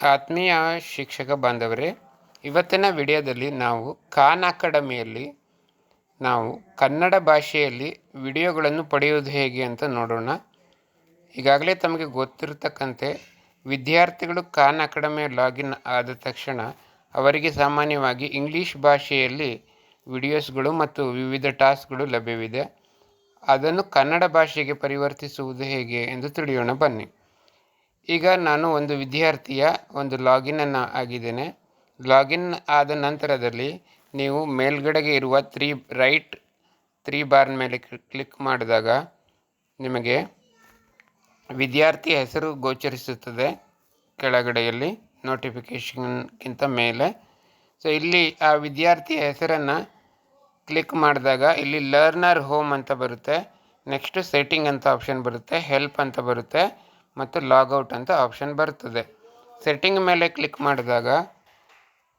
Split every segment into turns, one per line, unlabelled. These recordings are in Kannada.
ಆತ್ಮೀಯ ಶಿಕ್ಷಕ ಬಾಂಧವರೇ, ಇವತ್ತಿನ ವಿಡಿಯೋದಲ್ಲಿ ನಾವು ಖಾನ್ ಅಕಾಡೆಮಿಯಲ್ಲಿ ನಾವು ಕನ್ನಡ ಭಾಷೆಯಲ್ಲಿ ವಿಡಿಯೋಗಳನ್ನು ಪಡೆಯುವುದು ಹೇಗೆ ಅಂತ ನೋಡೋಣ. ಈಗಾಗಲೇ ತಮಗೆ ಗೊತ್ತಿರತಕ್ಕಂತೆ ವಿದ್ಯಾರ್ಥಿಗಳು ಖಾನ್ ಅಕಾಡೆಮಿಯ ಲಾಗಿನ್ ಆದ ತಕ್ಷಣ ಅವರಿಗೆ ಸಾಮಾನ್ಯವಾಗಿ ಇಂಗ್ಲೀಷ್ ಭಾಷೆಯಲ್ಲಿ ವಿಡಿಯೋಸ್ಗಳು ಮತ್ತು ವಿವಿಧ ಟಾಸ್ಕ್ಗಳು ಲಭ್ಯವಿದೆ. ಅದನ್ನು ಕನ್ನಡ ಭಾಷೆಗೆ ಪರಿವರ್ತಿಸುವುದು ಹೇಗೆ ಎಂದು ತಿಳಿಯೋಣ ಬನ್ನಿ. ಈಗ ನಾನು ಒಂದು ವಿದ್ಯಾರ್ಥಿಯ ಒಂದು ಲಾಗಿನನ್ನು ಆಗಿದ್ದೇನೆ. ಲಾಗಿನ್ ಆದ ನಂತರದಲ್ಲಿ ನೀವು ಮೇಲ್ಗಡೆಗೆ ಇರುವ ರೈಟ್ ತ್ರೀ ಬಾರ್ ಮೇಲೆ ಕ್ಲಿಕ್ ಮಾಡಿದಾಗ ನಿಮಗೆ ವಿದ್ಯಾರ್ಥಿಯ ಹೆಸರು ಗೋಚರಿಸುತ್ತದೆ. ಕೆಳಗಡೆಯಲ್ಲಿ ನೋಟಿಫಿಕೇಷನ್ಗಿಂತ ಮೇಲೆ ಇಲ್ಲಿ ಆ ವಿದ್ಯಾರ್ಥಿಯ ಹೆಸರನ್ನು ಕ್ಲಿಕ್ ಮಾಡಿದಾಗ ಇಲ್ಲಿ ಲರ್ನರ್ ಹೋಮ್ ಅಂತ ಬರುತ್ತೆ, ನೆಕ್ಸ್ಟ್ ಸೆಟ್ಟಿಂಗ್ ಅಂತ ಆಪ್ಷನ್ ಬರುತ್ತೆ, ಹೆಲ್ಪ್ ಅಂತ ಬರುತ್ತೆ ಮತ್ತು ಲಾಗೌಟ್ ಅಂತ ಆಪ್ಷನ್ ಬರ್ತದೆ. ಸೆಟ್ಟಿಂಗ್ ಮೇಲೆ ಕ್ಲಿಕ್ ಮಾಡಿದಾಗ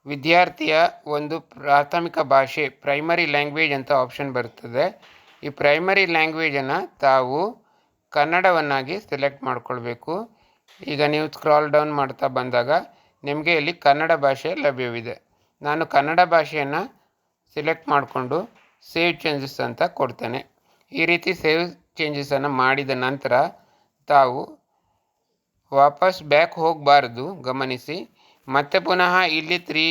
ವಿದ್ಯಾರ್ಥಿಯ ಒಂದು ಪ್ರಾಥಮಿಕ ಭಾಷೆ ಪ್ರೈಮರಿ ಲ್ಯಾಂಗ್ವೇಜ್ ಅಂತ ಆಪ್ಷನ್ ಬರ್ತದೆ. ಈ ಪ್ರೈಮರಿ ಲ್ಯಾಂಗ್ವೇಜನ್ನು ತಾವು ಕನ್ನಡವನ್ನಾಗಿ ಸೆಲೆಕ್ಟ್ ಮಾಡ್ಕೊಳ್ಬೇಕು. ಈಗ ನೀವು ಸ್ಕ್ರಾಲ್ ಡೌನ್ ಮಾಡ್ತಾ ಬಂದಾಗ ನಿಮಗೆ ಇಲ್ಲಿ ಕನ್ನಡ ಭಾಷೆ ಲಭ್ಯವಿದೆ. ನಾನು ಕನ್ನಡ ಭಾಷೆಯನ್ನು ಸೆಲೆಕ್ಟ್ ಮಾಡಿಕೊಂಡು ಸೇವ್ ಚೇಂಜಸ್ ಅಂತ ಕೊಡ್ತೇನೆ. ಈ ರೀತಿ ಸೇವ್ ಚೇಂಜಸನ್ನು ಮಾಡಿದ ನಂತರ ತಾವು ವಾಪಸ್ ಬ್ಯಾಕ್ ಹೋಗಬಾರ್ದು, ಗಮನಿಸಿ. ಮತ್ತೆ ಪುನಃ ಇಲ್ಲಿ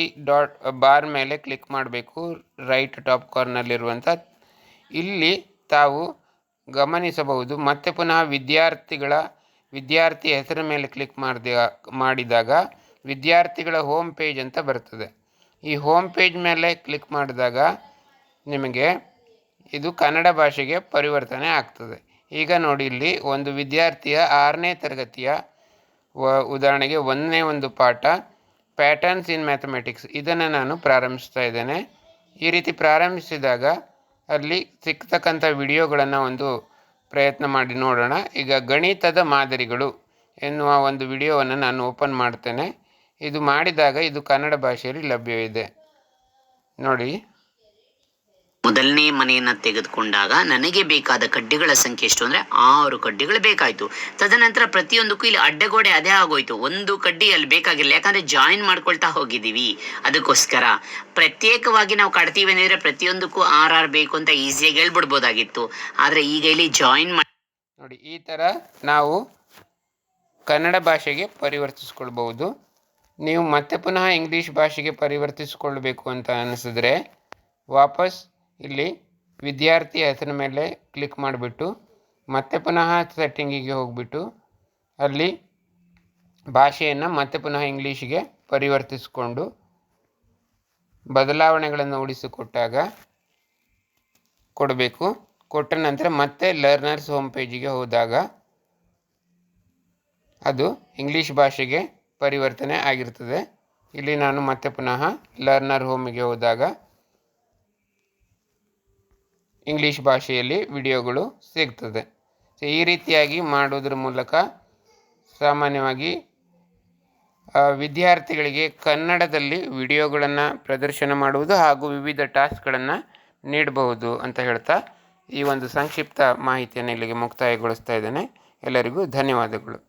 ಬಾರ್ ಮೇಲೆ ಕ್ಲಿಕ್ ಮಾಡಬೇಕು, ರೈಟ್ ಟಾಪ್ ಕಾರ್ನರ್ಲಿರುವಂಥ. ಇಲ್ಲಿ ತಾವು ಗಮನಿಸಬಹುದು, ಮತ್ತೆ ಪುನಃ ವಿದ್ಯಾರ್ಥಿ ಹೆಸರ ಮೇಲೆ ಕ್ಲಿಕ್ ಮಾಡಿದಾಗ ವಿದ್ಯಾರ್ಥಿಗಳ ಹೋಮ್ ಪೇಜ್ ಅಂತ ಬರ್ತದೆ. ಈ ಹೋಮ್ ಪೇಜ್ ಮೇಲೆ ಕ್ಲಿಕ್ ಮಾಡಿದಾಗ ನಿಮಗೆ ಇದು ಕನ್ನಡ ಭಾಷೆಗೆ ಪರಿವರ್ತನೆ ಆಗ್ತದೆ. ಈಗ ನೋಡಿ, ಇಲ್ಲಿ ಒಂದು ವಿದ್ಯಾರ್ಥಿಯ 6ನೇ ತರಗತಿಯ ಉದಾಹರಣೆಗೆ 1ನೇ ಒಂದು ಪಾಠ ಪ್ಯಾಟರ್ನ್ಸ್ ಇನ್ ಮ್ಯಾಥಮೆಟಿಕ್ಸ್, ಇದನ್ನು ನಾನು ಪ್ರಾರಂಭಿಸ್ತಾ ಇದ್ದೇನೆ. ಈ ರೀತಿ ಪ್ರಾರಂಭಿಸಿದಾಗ ಅಲ್ಲಿ ಸಿಗ್ತಕ್ಕಂಥ ವಿಡಿಯೋಗಳನ್ನು ಒಂದು ಪ್ರಯತ್ನ ಮಾಡಿ ನೋಡೋಣ. ಈಗ ಗಣಿತದ ಮಾದರಿಗಳು ಎನ್ನುವ ಒಂದು ವಿಡಿಯೋವನ್ನು ನಾನು ಓಪನ್ ಮಾಡ್ತೇನೆ. ಇದು ಮಾಡಿದಾಗ ಇದು ಕನ್ನಡ ಭಾಷೆಯಲ್ಲಿ ಲಭ್ಯವಿದೆ ನೋಡಿ.
ಮೊದಲನೇ ಮನೆಯನ್ನ ತೆಗೆದುಕೊಂಡಾಗ ನನಗೆ ಬೇಕಾದ ಕಡ್ಡಿಗಳ ಸಂಖ್ಯೆ ಎಷ್ಟು ಅಂದ್ರೆ 6 ಕಡ್ಡಿಗಳು ಬೇಕಾಯ್ತು. ತದನಂತರ ಪ್ರತಿಯೊಂದಕ್ಕೂ ಇಲ್ಲಿ ಅಡ್ಡಗೋಡೆ ಅದೇ ಆಗೋಯ್ತು, ಒಂದು ಕಡ್ಡಿ ಅಲ್ಲಿ ಬೇಕಾಗಿಲ್ಲ, ಯಾಕಂದ್ರೆ ಜಾಯಿನ್ ಮಾಡ್ಕೊಳ್ತಾ ಹೋಗಿದ್ದೀವಿ. ಅದಕ್ಕೋಸ್ಕರ ಪ್ರತ್ಯೇಕವಾಗಿ ನಾವು ಕಟ್ತೀವಿ ಅಂದ್ರೆ ಪ್ರತಿಯೊಂದಕ್ಕೂ 6 ಬೇಕು ಅಂತ ಈಸಿಯಾಗಿ ಹೇಳ್ಬಿಡ್ಬೋದಾಗಿತ್ತು. ಆದ್ರೆ ಈಗ ಇಲ್ಲಿ ಜಾಯಿನ್
ನೋಡಿ, ಈ ತರ ನಾವು ಕನ್ನಡ ಭಾಷೆಗೆ ಪರಿವರ್ತಿಸ್ಕೊಳ್ಬಹುದು. ನೀವು ಮತ್ತೆ ಪುನಃ ಇಂಗ್ಲೀಷ್ ಭಾಷೆಗೆ ಪರಿವರ್ತಿಸಿಕೊಳ್ಬೇಕು ಅಂತ ಅನಿಸಿದ್ರೆ ವಾಪಸ್ ಇಲ್ಲಿ ವಿದ್ಯಾರ್ಥಿಯ ಹೆಸರಿನ ಮೇಲೆ ಕ್ಲಿಕ್ ಮಾಡಿಬಿಟ್ಟು ಮತ್ತೆ ಪುನಃ ಸೆಟ್ಟಿಂಗಿಗೆ ಹೋಗಿಬಿಟ್ಟು ಅಲ್ಲಿ ಭಾಷೆಯನ್ನು ಮತ್ತೆ ಪುನಃ ಇಂಗ್ಲೀಷಿಗೆ ಪರಿವರ್ತಿಸಿಕೊಂಡು ಬದಲಾವಣೆಗಳನ್ನು ಉಳಿಸಿಕೊಟ್ಟಾಗ ಕೊಡಬೇಕು. ಕೊಟ್ಟ ನಂತರ ಮತ್ತೆ ಲರ್ನರ್ಸ್ ಹೋಮ್ ಪೇಜಿಗೆ ಹೋದಾಗ ಅದು ಇಂಗ್ಲೀಷ್ ಭಾಷೆಗೆ ಪರಿವರ್ತನೆ ಆಗಿರ್ತದೆ. ಇಲ್ಲಿ ನಾನು ಮತ್ತೆ ಪುನಃ ಲರ್ನರ್ ಹೋಮಿಗೆ ಹೋದಾಗ ಇಂಗ್ಲೀಷ್ ಭಾಷೆಯಲ್ಲಿ ವಿಡಿಯೋಗಳು ಸಿಗ್ತದೆ. ಈ ರೀತಿಯಾಗಿ ಮಾಡೋದ್ರ ಮೂಲಕ ಸಾಮಾನ್ಯವಾಗಿ ವಿದ್ಯಾರ್ಥಿಗಳಿಗೆ ಕನ್ನಡದಲ್ಲಿ ವಿಡಿಯೋಗಳನ್ನು ಪ್ರದರ್ಶನ ಮಾಡುವುದು ಹಾಗೂ ವಿವಿಧ ಟಾಸ್ಕ್ಗಳನ್ನು ನೀಡಬಹುದು ಅಂತ ಹೇಳ್ತಾ ಈ ಒಂದು ಸಂಕ್ಷಿಪ್ತ ಮಾಹಿತಿಯನ್ನು ಇಲ್ಲಿಗೆ ಮುಕ್ತಾಯಗೊಳಿಸ್ತಾ ಇದ್ದೇನೆ. ಎಲ್ಲರಿಗೂ ಧನ್ಯವಾದಗಳು.